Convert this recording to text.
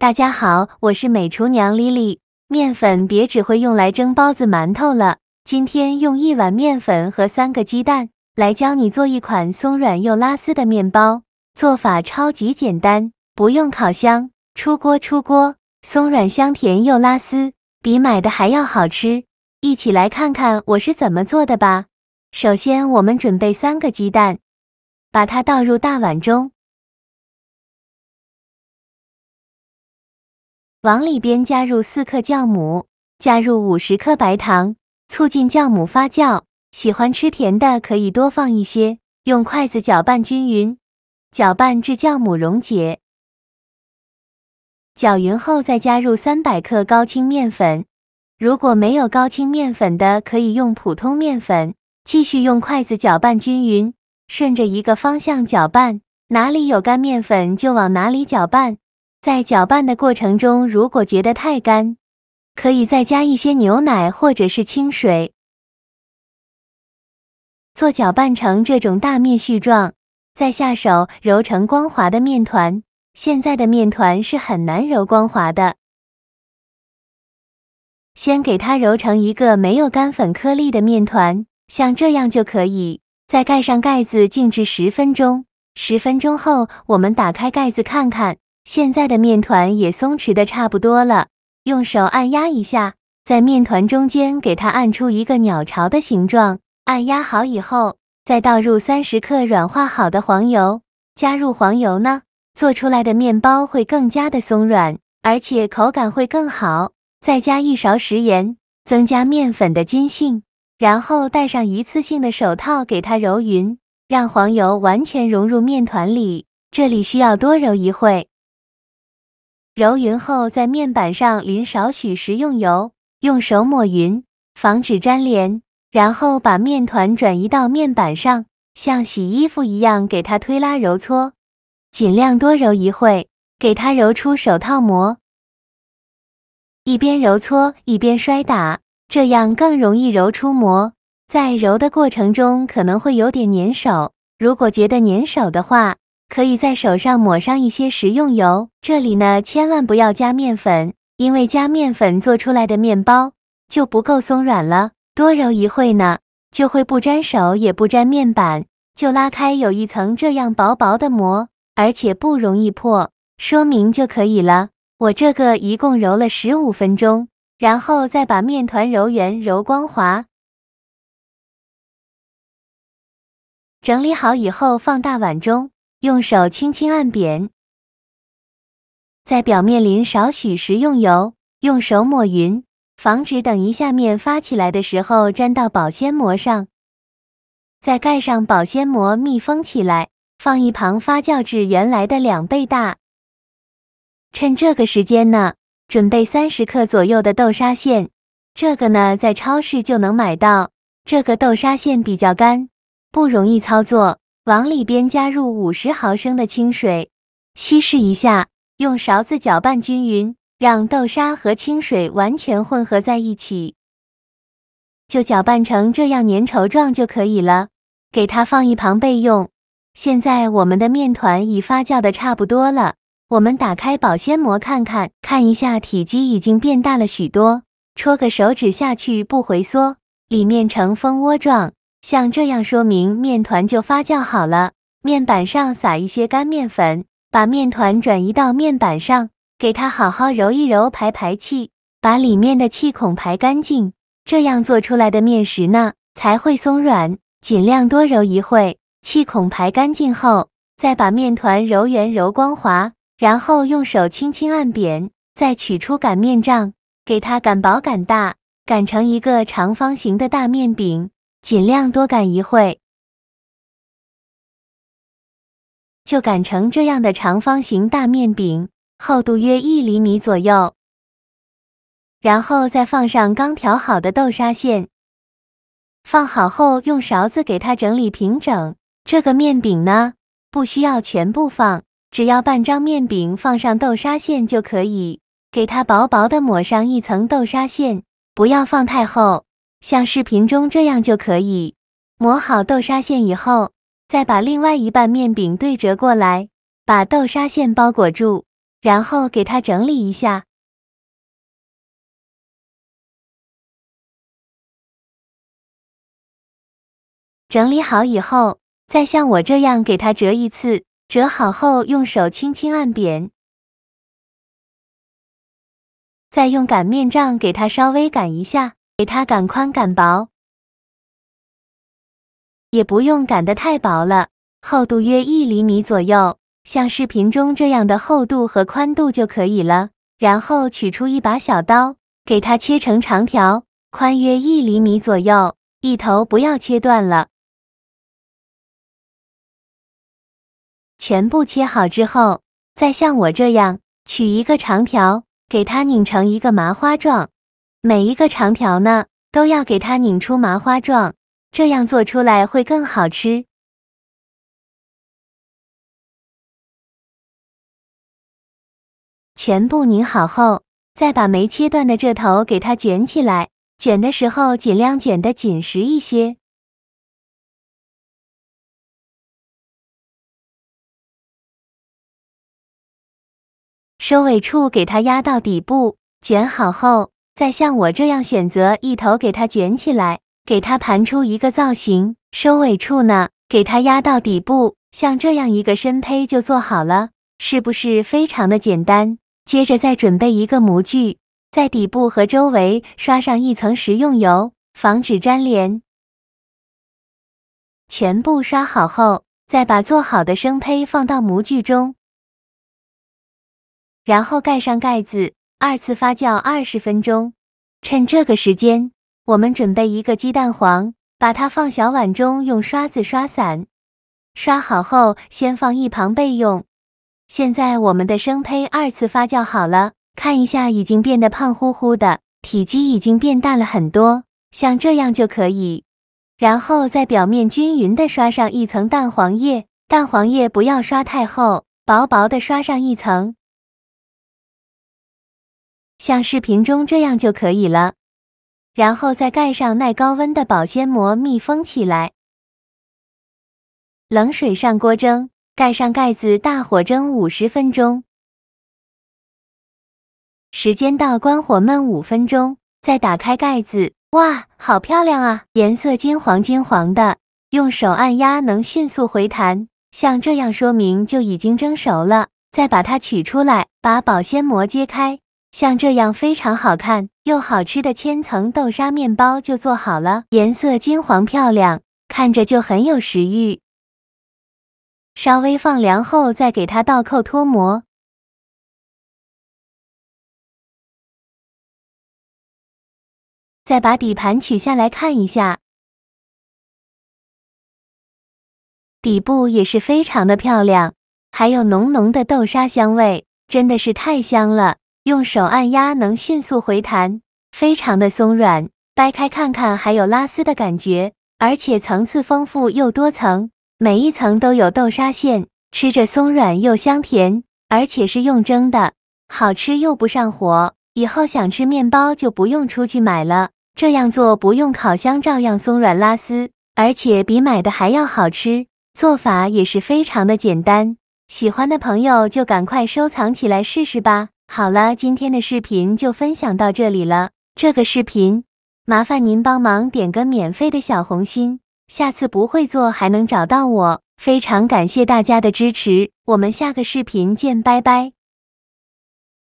大家好，我是美厨娘丽丽。面粉别只会用来蒸包子、馒头了，今天用1碗面粉和3个鸡蛋来教你做一款松软又拉丝的面包。做法超级简单，不用烤箱，出锅，松软香甜又拉丝，比买的还要好吃。一起来看看我是怎么做的吧。首先我们准备3个鸡蛋，把它倒入大碗中。往里边加入4克酵母，加入50克白糖，促进酵母发酵。喜欢吃甜的可以多放一些，用筷子搅拌均匀，搅拌至酵母溶解。搅匀后再加入300克高筋面粉，如果没有高筋面粉的，可以用普通面粉。继续用筷子搅拌均匀，顺着一个方向搅拌，哪里有干面粉就往哪里搅拌。在搅拌的过程中，如果觉得太干，可以再加一些牛奶或者是清水。做搅拌成这种大面絮状，再下手揉成光滑的面团。现在的面团是很难揉光滑的，先给它揉成一个没有干粉颗粒的面团，像这样就可以。再盖上盖子静置10分钟。10分钟后，我们打开盖子看看。现在的面团也松弛的差不多了，用手按压一下，在面团中间给它按出一个鸟巢的形状。按压好以后，再倒入30克软化好的黄油，加入黄油呢，做出来的面包会更加的松软，而且口感会更好。再加1勺食盐，增加面粉的筋性，然后戴上一次性的手套给它揉匀，让黄油完全融入面团里，这里需要多揉一会。揉匀后，在面板上淋少许食用油，用手抹匀，防止粘连。然后把面团转移到面板上，像洗衣服一样给它推拉揉搓，尽量多揉一会，给它揉出手套膜。一边揉搓一边摔打，这样更容易揉出膜。在揉的过程中可能会有点粘手，如果觉得粘手的话，可以在手上抹上一些食用油。这里呢，千万不要加面粉，因为加面粉做出来的面包就不够松软了。多揉一会呢，就会不沾手也不沾面板，就拉开有一层这样薄薄的膜，而且不容易破，说明就可以了。我这个一共揉了15分钟，然后再把面团揉圆揉光滑。整理好以后放大碗中，用手轻轻按扁，在表面淋少许食用油，用手抹匀，防止等一下面发起来的时候粘到保鲜膜上。再盖上保鲜膜密封起来，放一旁发酵至原来的2倍大。趁这个时间呢，准备30克左右的豆沙馅，这个呢在超市就能买到。这个豆沙馅比较干，不容易操作。往里边加入50毫升的清水，稀释一下，用勺子搅拌均匀，让豆沙和清水完全混合在一起，就搅拌成这样粘稠状就可以了，给它放一旁备用。现在我们的面团已发酵的差不多了，我们打开保鲜膜看看，看一下体积已经变大了许多，戳个手指下去不回缩，里面呈蜂窝状，像这样说明面团就发酵好了。面板上撒一些干面粉，把面团转移到面板上，给它好好揉一揉，排气，把里面的气孔排干净，这样做出来的面食呢才会松软。尽量多揉一会，气孔排干净后，再把面团揉圆揉光滑，然后用手轻轻按扁，再取出擀面杖，给它擀薄擀大，擀成一个长方形的大面饼，尽量多擀一会，就擀成这样的长方形大面饼，厚度约1厘米左右。然后再放上刚调好的豆沙馅，放好后用勺子给它整理平整。这个面饼呢，不需要全部放，只要半张面饼放上豆沙馅就可以，给它薄薄的抹上一层豆沙馅，不要放太厚，像视频中这样就可以。抹好豆沙馅以后，再把另外一半面饼对折过来，把豆沙馅包裹住，然后给它整理一下。整理好以后，再像我这样给它折一次，折好后用手轻轻按扁，再用擀面杖给它稍微擀一下，给它擀宽擀薄，也不用擀得太薄了，厚度约1厘米左右，像视频中这样的厚度和宽度就可以了。然后取出一把小刀，给它切成长条，宽约1厘米左右，一头不要切断了。全部切好之后，再像我这样取一个长条，给它拧成一个麻花状。每一个长条呢，都要给它拧出麻花状，这样做出来会更好吃。全部拧好后，再把没切断的这头给它卷起来，卷的时候尽量卷得紧实一些。收尾处给它压到底部，卷好后，再像我这样选择一头给它卷起来，给它盘出一个造型。收尾处呢，给它压到底部，像这样一个深胚就做好了，是不是非常的简单？接着再准备一个模具，在底部和周围刷上一层食用油，防止粘连。全部刷好后，再把做好的生胚放到模具中，然后盖上盖子，2次发酵20分钟。趁这个时间，我们准备一个鸡蛋黄，把它放小碗中，用刷子刷散。刷好后，先放一旁备用。现在我们的生胚2次发酵好了，看一下已经变得胖乎乎的，体积已经变大了很多，像这样就可以。然后在表面均匀的刷上一层蛋黄液，蛋黄液不要刷太厚，薄薄的刷上一层，像视频中这样就可以了。然后再盖上耐高温的保鲜膜密封起来。冷水上锅蒸，盖上盖子，大火蒸50分钟。时间到，关火焖5分钟，再打开盖子。哇，好漂亮啊，颜色金黄金黄的，用手按压能迅速回弹，像这样说明就已经蒸熟了。再把它取出来，把保鲜膜揭开，像这样非常好看又好吃的千层豆沙面包就做好了，颜色金黄漂亮，看着就很有食欲。稍微放凉后再给它倒扣脱模。再把底盘取下来看一下，底部也是非常的漂亮，还有浓浓的豆沙香味，真的是太香了。用手按压能迅速回弹，非常的松软，掰开看看还有拉丝的感觉，而且层次丰富又多层，每一层都有豆沙馅，吃着松软又香甜，而且是用蒸的，好吃又不上火。以后想吃面包就不用出去买了，这样做不用烤箱照样松软拉丝，而且比买的还要好吃。做法也是非常的简单，喜欢的朋友就赶快收藏起来试试吧。好了，今天的视频就分享到这里了。这个视频麻烦您帮忙点个免费的小红心，下次不会做还能找到我。非常感谢大家的支持，我们下个视频见，拜拜。